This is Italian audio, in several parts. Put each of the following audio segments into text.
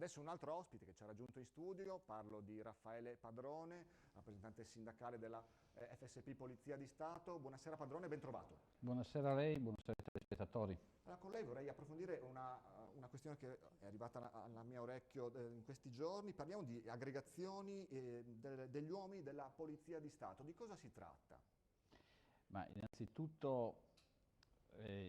Adesso un altro ospite che ci ha raggiunto in studio, parlo di Raffaele Padrone, rappresentante sindacale della FSP Polizia di Stato. Buonasera Padrone, ben trovato. Buonasera a lei, buonasera ai telespettatori. Allora, con lei vorrei approfondire una questione che è arrivata al mio orecchio in questi giorni. Parliamo di aggregazioni degli uomini della Polizia di Stato. Di cosa si tratta? Ma innanzitutto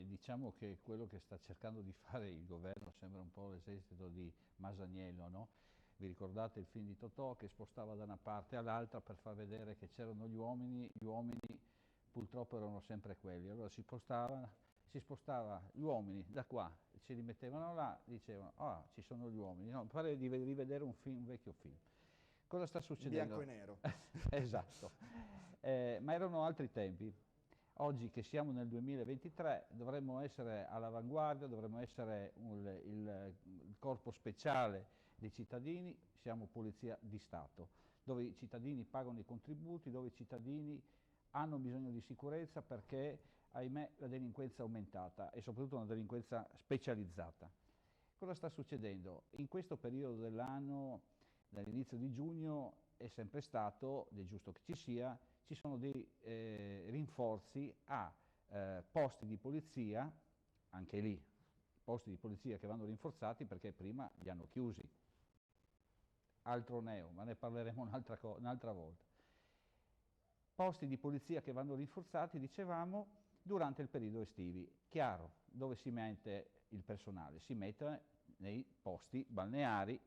diciamo che quello che sta cercando di fare il governo sembra un po' l'esercito di Masaniello, no? Vi ricordate il film di Totò che spostava da una parte all'altra per far vedere che c'erano gli uomini purtroppo erano sempre quelli, allora si spostava gli uomini da qua, ci li mettevano là, dicevano ah ci sono gli uomini, no, pare di rivedere un vecchio film. Cosa sta succedendo? Bianco e nero. Esatto, ma erano altri tempi. Oggi che siamo nel 2023 dovremmo essere all'avanguardia, dovremmo essere il corpo speciale dei cittadini, siamo Polizia di Stato, dove i cittadini pagano i contributi, dove i cittadini hanno bisogno di sicurezza perché, ahimè, la delinquenza è aumentata e soprattutto una delinquenza specializzata. Cosa sta succedendo? In questo periodo dell'anno, dall'inizio di giugno, è sempre stato, ed è giusto che ci sia, ci sono dei rinforzi a posti di polizia, anche lì, posti di polizia che vanno rinforzati perché prima li hanno chiusi. Altro neo, ma ne parleremo un'altra volta. Posti di polizia che vanno rinforzati, dicevamo, durante il periodo estivi. Chiaro, dove si mette il personale? Si mette nei posti balneari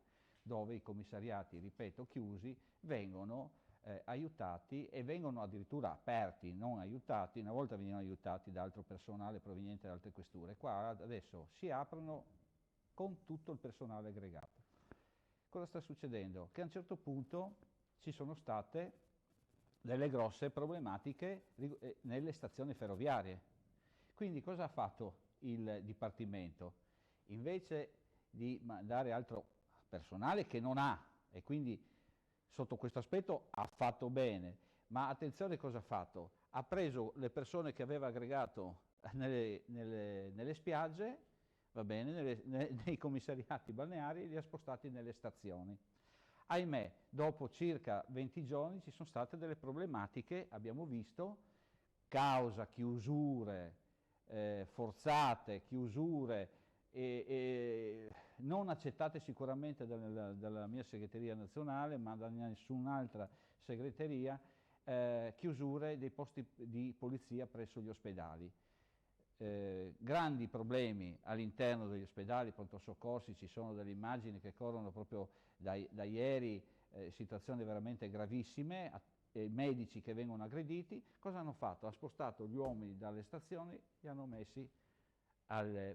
dove i commissariati, ripeto, chiusi, vengono aiutati e vengono addirittura aperti, non aiutati, una volta venivano aiutati da altro personale proveniente da altre questure, qua adesso si aprono con tutto il personale aggregato. Cosa sta succedendo? Che a un certo punto ci sono state delle grosse problematiche nelle stazioni ferroviarie. Quindi cosa ha fatto il Dipartimento? Invece di mandare altro personale che non ha, e quindi sotto questo aspetto ha fatto bene, ma attenzione cosa ha fatto? Ha preso le persone che aveva aggregato nelle spiagge, va bene, nei commissariati balneari, e li ha spostati nelle stazioni. Ahimè, dopo circa 20 giorni ci sono state delle problematiche, abbiamo visto, causa chiusure forzate, chiusure non accettate sicuramente dalla mia segreteria nazionale, ma da nessun'altra segreteria, chiusure dei posti di polizia presso gli ospedali. Grandi problemi all'interno degli ospedali, pronto soccorsi, ci sono delle immagini che corrono proprio da ieri, situazioni veramente gravissime, medici che vengono aggrediti. Cosa hanno fatto? Ha spostato gli uomini dalle stazioni, li hanno messi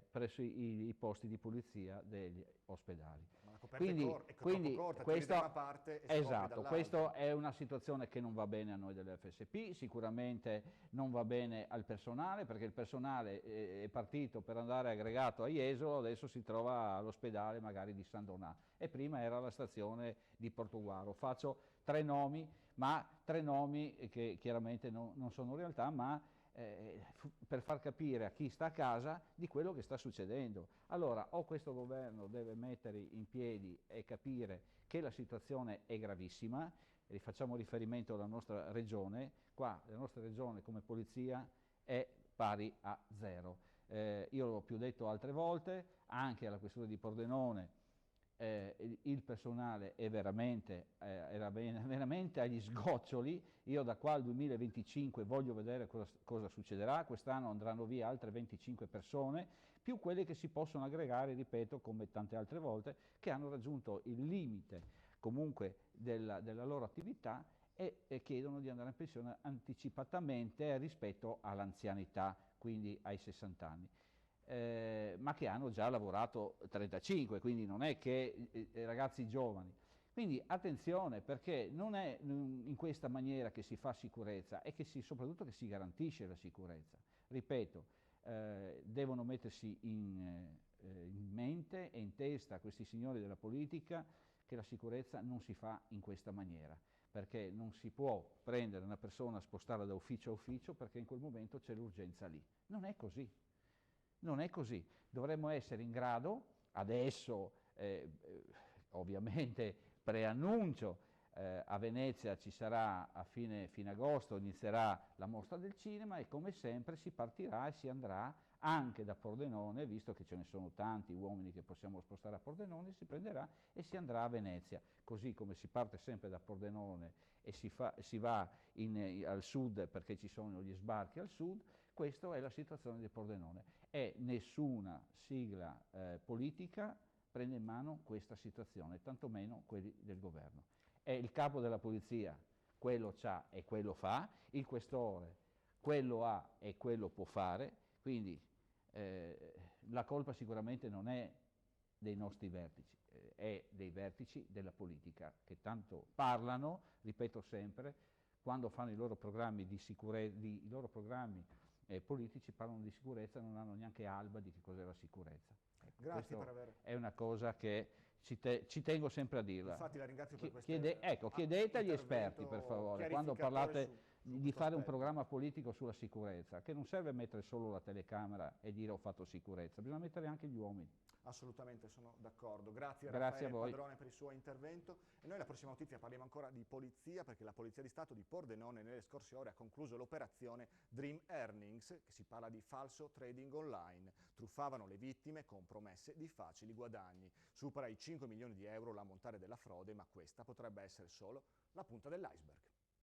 presso i posti di polizia degli ospedali. Ma la coperta è troppo corta, tiri da una parte e scopri esatto, dall'altra. questa è una situazione che non va bene a noi dell'FSP, sicuramente non va bene al personale, perché il personale è partito per andare aggregato a Jesolo, adesso si trova all'ospedale magari di San Donà e prima era alla stazione di Portogruaro. Faccio tre nomi, ma tre nomi che chiaramente non sono realtà, ma per far capire a chi sta a casa di quello che sta succedendo. Allora, o questo governo deve mettere in piedi e capire che la situazione è gravissima, e facciamo riferimento alla nostra regione, qua la nostra regione come polizia è pari a zero. Io l'ho più detto altre volte, anche alla questura di Pordenone, il personale è era veramente agli sgoccioli. Io da qua al 2025 voglio vedere cosa succederà. Quest'anno andranno via altre 25 persone, più quelle che si possono aggregare, ripeto, come tante altre volte, che hanno raggiunto il limite comunque della loro attività e chiedono di andare in pensione anticipatamente rispetto all'anzianità, quindi ai 60 anni. Ma che hanno già lavorato 35, quindi non è che ragazzi giovani. Quindi attenzione, perché non è in questa maniera che si fa sicurezza, è che soprattutto che si garantisce la sicurezza. Ripeto, devono mettersi in mente e in testa questi signori della politica che la sicurezza non si fa in questa maniera, perché non si può prendere una persona, spostarla da ufficio a ufficio perché in quel momento c'è l'urgenza lì. Non è così. Non è così, dovremmo essere in grado, adesso ovviamente preannuncio, a Venezia ci sarà a fine agosto, inizierà la mostra del cinema e come sempre si partirà e si andrà anche da Pordenone, visto che ce ne sono tanti uomini che possiamo spostare a Pordenone, si prenderà e si andrà a Venezia, così come si parte sempre da Pordenone e si va al sud perché ci sono gli sbarchi al sud. Questa è la situazione di Pordenone e nessuna sigla politica prende in mano questa situazione, tantomeno quelli del governo. È il capo della polizia, quello c'ha e quello fa, il questore quello ha e quello può fare, quindi la colpa sicuramente non è dei nostri vertici, è dei vertici della politica che tanto parlano, ripeto sempre, quando fanno i loro programmi di politici parlano di sicurezza, non hanno neanche alba di che cos'è la sicurezza. Grazie per Questo aver... è una cosa che ci tengo sempre a dirla. Infatti la ringrazio per questo Chiedete agli esperti, per favore, quando parlate di fare un aspetto. programma politico sulla sicurezza, che non serve mettere solo la telecamera e dire ho fatto sicurezza, bisogna mettere anche gli uomini. Assolutamente, sono d'accordo. Grazie Grazie Raffaele a voi. Padrone per il suo intervento. E noi la prossima notizia parliamo ancora di polizia, perché la Polizia di Stato di Pordenone nelle scorse ore ha concluso l'operazione Dream Earnings, che si parla di falso trading online. Truffavano le vittime con promesse di facili guadagni. Supera i 5 milioni di euro l'ammontare della frode, ma questa potrebbe essere solo la punta dell'iceberg.